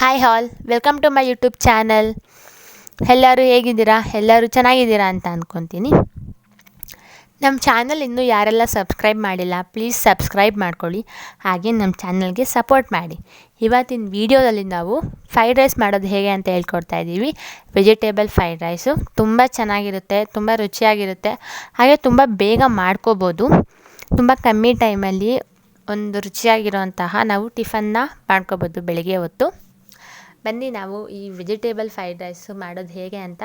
Hi all, welcome to my YouTube channel. ಎಲ್ಲರೂ ಹೇಗಿದ್ದೀರಾ? ಎಲ್ಲರೂ ಚೆನ್ನಾಗಿದ್ದೀರಾ ಅಂತ ಅಂದ್ಕೊತೀನಿ. ನಮ್ಮ ಚಾನಲ್ ಇನ್ನೂ ಯಾರೆಲ್ಲ ಸಬ್ಸ್ಕ್ರೈಬ್ ಮಾಡಿಲ್ಲ, ಪ್ಲೀಸ್ ಸಬ್ಸ್ಕ್ರೈಬ್ ಮಾಡ್ಕೊಳ್ಳಿ. ಹಾಗೆ ನಮ್ಮ ಚಾನಲ್ಗೆ ಸಪೋರ್ಟ್ ಮಾಡಿ. ಇವತ್ತಿನ ವೀಡಿಯೋದಲ್ಲಿ ನಾವು ಫ್ರೈಡ್ ರೈಸ್ ಮಾಡೋದು ಹೇಗೆ ಅಂತ ಹೇಳ್ಕೊಡ್ತಾ ಇದ್ದೀವಿ. ವೆಜಿಟೇಬಲ್ ಫ್ರೈಡ್ ರೈಸು ತುಂಬ ಚೆನ್ನಾಗಿರುತ್ತೆ, ತುಂಬ ರುಚಿಯಾಗಿರುತ್ತೆ, ಹಾಗೆ ತುಂಬ ಬೇಗ ಮಾಡ್ಕೋಬೋದು. ತುಂಬ ಕಮ್ಮಿ ಟೈಮಲ್ಲಿ ಒಂದು ರುಚಿಯಾಗಿರೋಂತಹ ನಾವು ಟಿಫನ್ನ ಮಾಡ್ಕೋಬೋದು ಬೆಳಗ್ಗೆ ಹೊತ್ತು. ಬನ್ನಿ ನಾವು ಈ ವೆಜಿಟೇಬಲ್ ಫ್ರೈಡ್ ರೈಸ್ ಮಾಡೋದು ಹೇಗೆ ಅಂತ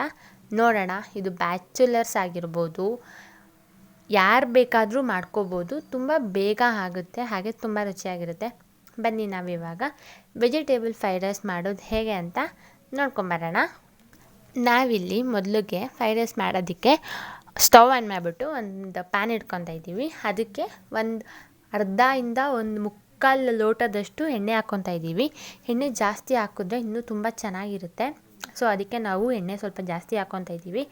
ನೋಡೋಣ. ಇದು ಬ್ಯಾಚುಲರ್ಸ್ ಆಗಿರ್ಬೋದು, ಯಾರು ಬೇಕಾದರೂ ಮಾಡ್ಕೋಬೋದು. ತುಂಬ ಬೇಗ ಆಗುತ್ತೆ, ಹಾಗೆ ತುಂಬ ರುಚಿಯಾಗಿರುತ್ತೆ. ಬನ್ನಿ ನಾವಿವಾಗ ವೆಜಿಟೇಬಲ್ ಫ್ರೈಡ್ ರೈಸ್ ಮಾಡೋದು ಹೇಗೆ ಅಂತ ನೋಡ್ಕೊಂಬರೋಣ. ನಾವಿಲ್ಲಿ ಮೊದಲಿಗೆ ಫ್ರೈಡ್ ರೈಸ್ ಮಾಡೋದಕ್ಕೆ ಸ್ಟವ್ ಆನ್ ಮಾಡಿಬಿಟ್ಟು ಒಂದು ಪ್ಯಾನ್ ಇಟ್ಕೊತಾ ಇದ್ದೀವಿ. ಅದಕ್ಕೆ ಒಂದು ಅರ್ಧದಿಂದ ಒಂದು ಮುಕ್ಕಾಲು ಲೋಟದಷ್ಟು ಎಣ್ಣೆ ಹಾಕ್ಕೊತಾ ಇದ್ದೀವಿ. ಎಣ್ಣೆ ಜಾಸ್ತಿ ಹಾಕಿದ್ರೆ ಇನ್ನೂ ತುಂಬ ಚೆನ್ನಾಗಿರುತ್ತೆ. ಸೊ ಅದಕ್ಕೆ ನಾವು ಎಣ್ಣೆ ಸ್ವಲ್ಪ ಜಾಸ್ತಿ ಹಾಕ್ಕೊತಾ ಇದ್ದೀವಿ.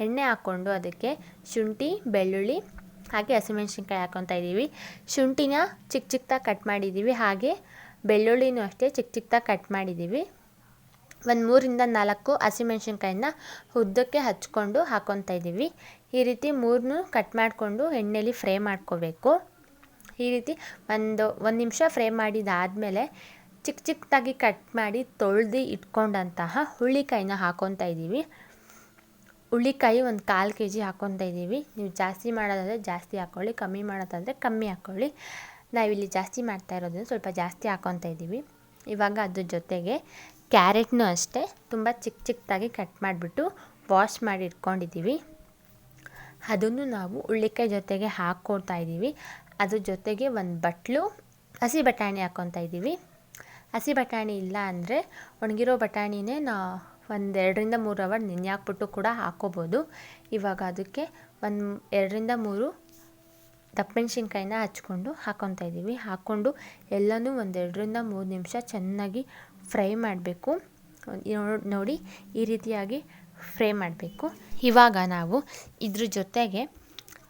ಎಣ್ಣೆ ಹಾಕ್ಕೊಂಡು ಅದಕ್ಕೆ ಶುಂಠಿ, ಬೆಳ್ಳುಳ್ಳಿ ಹಾಗೆ ಹಸಿಮೆಣ್ಸಿನ್ಕಾಯಿ ಹಾಕ್ಕೊತಾ ಇದ್ದೀವಿ. ಶುಂಠಿನ ಚಿಕ್ಕ ಚಿಕ್ಕದಾಗಿ ಕಟ್ ಮಾಡಿದ್ದೀವಿ, ಹಾಗೆ ಬೆಳ್ಳುಳ್ಳಿನೂ ಅಷ್ಟೇ ಚಿಕ್ಕ ಚಿಕ್ಕದಾಗಿ ಕಟ್ ಮಾಡಿದ್ದೀವಿ. ಒಂದು 3-4 ಹಸಿಮೆಣ್ಸಿನ್ಕಾಯಿನ ಉದ್ದಕ್ಕೆ ಹಚ್ಕೊಂಡು ಹಾಕ್ಕೊತಾ ಇದ್ದೀವಿ. ಈ ರೀತಿ 3 ಕಟ್ ಮಾಡಿಕೊಂಡು ಎಣ್ಣೆಲಿ ಫ್ರೈ ಮಾಡ್ಕೋಬೇಕು. ಈ ರೀತಿ ಒಂದು ನಿಮಿಷ ಫ್ರೈ ಮಾಡಿದಾದಮೇಲೆ ಚಿಕ್ಕ ಚಿಕ್ಕದಾಗಿ ಕಟ್ ಮಾಡಿ ತೊಳೆದು ಇಟ್ಕೊಂಡಂತಹ ಹುಳ್ಳಿಕಾಯಿನ ಹಾಕ್ಕೊತಾ ಇದ್ದೀವಿ. ಹುಳ್ಳಿಕಾಯಿ ಒಂದು 1/4 kg ಹಾಕ್ಕೊತಾ ಇದ್ದೀವಿ. ನೀವು ಜಾಸ್ತಿ ಮಾಡೋದಾದರೆ ಜಾಸ್ತಿ ಹಾಕ್ಕೊಳ್ಳಿ, ಕಮ್ಮಿ ಮಾಡೋದಾದರೆ ಕಮ್ಮಿ ಹಾಕ್ಕೊಳ್ಳಿ. ನಾವಿಲ್ಲಿ ಜಾಸ್ತಿ ಮಾಡ್ತಾ ಇರೋದನ್ನು ಸ್ವಲ್ಪ ಜಾಸ್ತಿ ಹಾಕ್ಕೊತಾ ಇದ್ದೀವಿ. ಇವಾಗ ಅದ್ರ ಜೊತೆಗೆ ಕ್ಯಾರೆಟ್ನೂ ಅಷ್ಟೇ ತುಂಬ ಚಿಕ್ಕ ಚಿಕ್ಕದಾಗಿ ಕಟ್ ಮಾಡಿಬಿಟ್ಟು ವಾಶ್ ಮಾಡಿ ಇಟ್ಕೊಂಡಿದ್ದೀವಿ. ಅದನ್ನು ನಾವು ಹುಳ್ಳಿಕಾಯಿ ಜೊತೆಗೆ ಹಾಕ್ಕೊಳ್ತಾ ಇದ್ದೀವಿ. ಅದ್ರ ಜೊತೆಗೆ ಒಂದು ಬಟ್ಲು ಹಸಿ ಬಟಾಣಿ ಹಾಕ್ಕೊತಾ ಇದ್ದೀವಿ. ಹಸಿ ಬಟಾಣಿ ಇಲ್ಲ ಅಂದರೆ ಒಣಗಿರೋ ಬಟಾಣಿನೇ ಒಂದು 2-3 ಅವರ್ ನೆನೆ ಹಾಕ್ಬಿಟ್ಟು ಕೂಡ ಹಾಕ್ಕೋಬೋದು. ಇವಾಗ ಅದಕ್ಕೆ ಒಂದು 2-3 ದಪ್ಪಮೆಣ್ಸಿನ್ಕಾಯಿನ ಹಚ್ಕೊಂಡು ಹಾಕ್ಕೊತಾ ಇದ್ದೀವಿ. ಹಾಕ್ಕೊಂಡು ಎಲ್ಲನೂ ಒಂದು 2-3 ನಿಮಿಷ ಚೆನ್ನಾಗಿ ಫ್ರೈ ಮಾಡಬೇಕು. ನೋಡಿ ಈ ರೀತಿಯಾಗಿ ಫ್ರೈ ಮಾಡಬೇಕು. ಇವಾಗ ನಾವು ಇದ್ರ ಜೊತೆಗೆ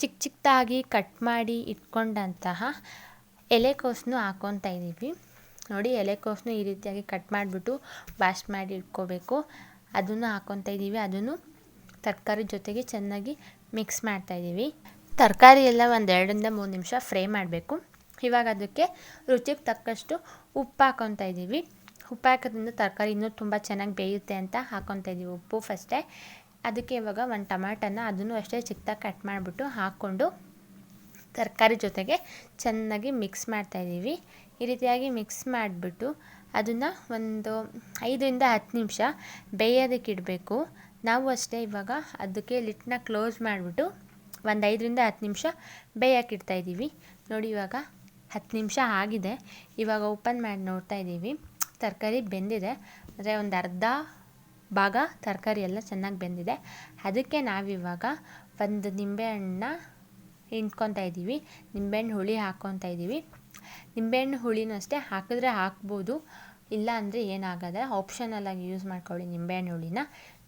ಚಿಕ್ಕ ಚಿಕ್ಕದಾಗಿ ಕಟ್ ಮಾಡಿ ಇಟ್ಕೊಂಡಂತಹ ಎಲೆಕೋಸನ್ನು ಹಾಕ್ಕೊತಾ ಇದ್ದೀವಿ. ನೋಡಿ ಎಲೆಕೋಸನ್ನು ಈ ರೀತಿಯಾಗಿ ಕಟ್ ಮಾಡಿಬಿಟ್ಟು ವಾಶ್ ಮಾಡಿ ಇಟ್ಕೋಬೇಕು. ಅದನ್ನು ಹಾಕ್ಕೊತಾ ಇದ್ದೀವಿ. ಅದನ್ನು ತರಕಾರಿ ಜೊತೆಗೆ ಚೆನ್ನಾಗಿ ಮಿಕ್ಸ್ ಮಾಡ್ತಾಯಿದ್ದೀವಿ. ತರಕಾರಿ ಎಲ್ಲ ಒಂದು 2-3 ನಿಮಿಷ ಫ್ರೈ ಮಾಡಬೇಕು. ಇವಾಗ ಅದಕ್ಕೆ ರುಚಿಗೆ ತಕ್ಕಷ್ಟು ಉಪ್ಪು ಹಾಕ್ಕೊತಾ ಇದ್ದೀವಿ. ಉಪ್ಪು ಹಾಕೋದ್ರಿಂದ ತರಕಾರಿ ಇನ್ನೂ ತುಂಬ ಚೆನ್ನಾಗಿ ಬೇಯುತ್ತೆ ಅಂತ ಹಾಕ್ಕೊತಾ ಇದ್ದೀವಿ ಉಪ್ಪು ಫಸ್ಟೇ. ಅದಕ್ಕೆ ಇವಾಗ ಒಂದು ಟೊಮ್ಯಾಟೋನ ಅದನ್ನು ಅಷ್ಟೇ ಚಿಕ್ಕದಾಗಿ ಕಟ್ ಮಾಡಿಬಿಟ್ಟು ಹಾಕ್ಕೊಂಡು ತರಕಾರಿ ಜೊತೆಗೆ ಚೆನ್ನಾಗಿ ಮಿಕ್ಸ್ ಮಾಡ್ತಾಯಿದ್ದೀವಿ. ಈ ರೀತಿಯಾಗಿ ಮಿಕ್ಸ್ ಮಾಡಿಬಿಟ್ಟು ಅದನ್ನು ಒಂದು 5-10 ನಿಮಿಷ ಬೇಯೋದಕ್ಕೆ ಇಡಬೇಕು. ನಾವು ಅಷ್ಟೇ ಇವಾಗ ಅದಕ್ಕೆ ಲಿಡ್ನ ಕ್ಲೋಸ್ ಮಾಡಿಬಿಟ್ಟು ಒಂದು 5-10 ನಿಮಿಷ ಬೇಯೋಕೆ ಇಡ್ತಾಯಿದ್ದೀವಿ. ನೋಡಿ ಇವಾಗ 10 ನಿಮಿಷ ಆಗಿದೆ. ಇವಾಗ ಓಪನ್ ಮಾಡಿ ನೋಡ್ತಾ ಇದ್ದೀವಿ. ತರಕಾರಿ ಬೆಂದಿದೆ, ಅಂದರೆ ಒಂದು ಅರ್ಧ ಭಾಗ ತರಕಾರಿ ಎಲ್ಲ ಚೆನ್ನಾಗಿ ಬೆಂದಿದೆ. ಅದಕ್ಕೆ ನಾವಿವಾಗ ಒಂದು ನಿಂಬೆಹಣ್ಣನ್ನ ಹಿಂಡ್ಕೊತಾ ಇದ್ದೀವಿ. ನಿಂಬೆಹಣ್ಣು ಹುಳಿ ಹಾಕ್ಕೊತಾ ಇದ್ದೀವಿ. ನಿಂಬೆಹಣ್ಣು ಹುಳಿನೂ ಅಷ್ಟೇ ಹಾಕಿದ್ರೆ ಹಾಕ್ಬೋದು, ಇಲ್ಲ ಅಂದರೆ ಏನಾಗದೆ ಆಪ್ಷನಲ್ಲಾಗಿ ಯೂಸ್ ಮಾಡ್ಕೊಳ್ಳಿ ನಿಂಬೆಹಣ್ಣು ಹುಳಿನ.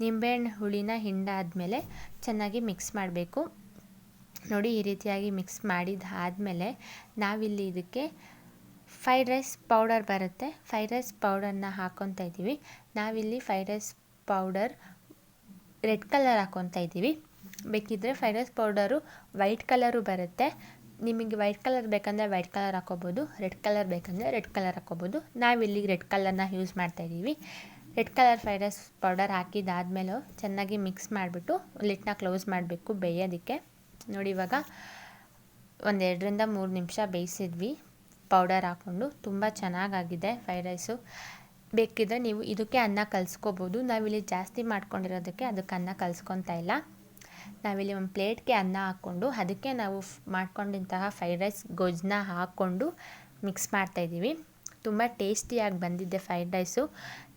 ನಿಂಬೆಹಣ್ಣು ಹುಳಿನ ಹಿಂಡಾದ್ಮೇಲೆ ಚೆನ್ನಾಗಿ ಮಿಕ್ಸ್ ಮಾಡಬೇಕು. ನೋಡಿ ಈ ರೀತಿಯಾಗಿ ಮಿಕ್ಸ್ ಮಾಡಿದಾದಮೇಲೆ ನಾವಿಲ್ಲಿ ಇದಕ್ಕೆ ಫ್ರೈಡ್ ರೈಸ್ ಪೌಡರ್ ಬರುತ್ತೆ, ಫ್ರೈಡ್ ರೈಸ್ ಪೌಡರ್ನ ಹಾಕ್ಕೊತಾ ಇದ್ದೀವಿ. ನಾವಿಲ್ಲಿ fried rice powder red colour ಹಾಕ್ಕೊತಾ ಇದ್ದೀವಿ. ಬೇಕಿದ್ದರೆ fried rice powder white colour ಬರುತ್ತೆ. ನಿಮಗೆ ವೈಟ್ ಕಲರ್ ಬೇಕಂದರೆ ವೈಟ್ ಕಲರ್ ಹಾಕ್ಕೋಬೋದು, ರೆಡ್ ಕಲರ್ ಬೇಕಂದರೆ ರೆಡ್ ಕಲರ್ ಹಾಕ್ಕೋಬೋದು. ನಾವಿಲ್ಲಿ ರೆಡ್ ಕಲರ್ನ ಯೂಸ್ ಮಾಡ್ತಾಯಿದ್ದೀವಿ. Red colour fried rice powder ಹಾಕಿದಾದ್ಮೇಲೆ ಚೆನ್ನಾಗಿ ಮಿಕ್ಸ್ ಮಾಡಿಬಿಟ್ಟು ಲಿಡ್ನ ಕ್ಲೋಸ್ ಮಾಡಬೇಕು ಬೇಯೋದಕ್ಕೆ. ನೋಡಿ ಇವಾಗ ಒಂದು 2-3 ನಿಮಿಷ ಬೇಯಿಸಿದ್ವಿ ಪೌಡರ್ ಹಾಕ್ಕೊಂಡು. ತುಂಬ ಚೆನ್ನಾಗಾಗಿದೆ ಫ್ರೈಡ್ ರೈಸು. ಬೇಕಿದ್ದರೆ ನೀವು ಇದಕ್ಕೆ ಅನ್ನ ಕಲಿಸ್ಕೋಬೋದು. ನಾವಿಲ್ಲಿ ಜಾಸ್ತಿ ಮಾಡ್ಕೊಂಡಿರೋದಕ್ಕೆ ಅದಕ್ಕೆ ಅನ್ನ ಕಲಿಸ್ಕೊತಾ ಇಲ್ಲ. ನಾವಿಲ್ಲಿ ಒಂದು ಪ್ಲೇಟ್ಗೆ ಅನ್ನ ಹಾಕ್ಕೊಂಡು ಅದಕ್ಕೆ ನಾವು ಮಾಡ್ಕೊಂಡಿದ್ದಂತಹ ಫ್ರೈಡ್ ರೈಸ್ ಗೊಜ್ಜನ್ನ ಹಾಕ್ಕೊಂಡು ಮಿಕ್ಸ್ ಮಾಡ್ತಾಯಿದ್ದೀವಿ. ತುಂಬ ಟೇಸ್ಟಿಯಾಗಿ ಬಂದಿದೆ ಫ್ರೈಡ್ ರೈಸು.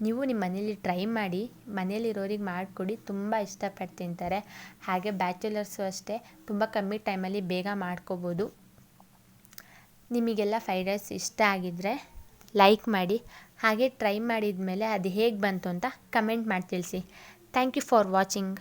ನೀವು ನಿಮ್ಮ ಮನೇಲಿ ಟ್ರೈ ಮಾಡಿ, ಮನೇಲಿರೋರಿಗೆ ಮಾಡಿಕೊಡಿ, ತುಂಬ ಇಷ್ಟಪಟ್ಟು ತಿಂತಾರೆ. ಹಾಗೆ ಬ್ಯಾಚುಲರ್ಸು ಅಷ್ಟೇ ತುಂಬ ಕಮ್ಮಿ ಟೈಮಲ್ಲಿ ಬೇಗ ಮಾಡ್ಕೋಬೋದು. ನಿಮಗೆಲ್ಲ ಫ್ರೈಡ್ ರೈಸ್ ಇಷ್ಟ ಆಗಿದ್ದರೆ ಲೈಕ್ ಮಾಡಿ, ಹಾಗೆ ಟ್ರೈ ಮಾಡಿದ ಮೇಲೆ ಅದು ಹೇಗೆ ಬಂತು ಅಂತ ಕಮೆಂಟ್ ಮಾಡಿ ತಿಳಿಸಿ. Thank you for watching.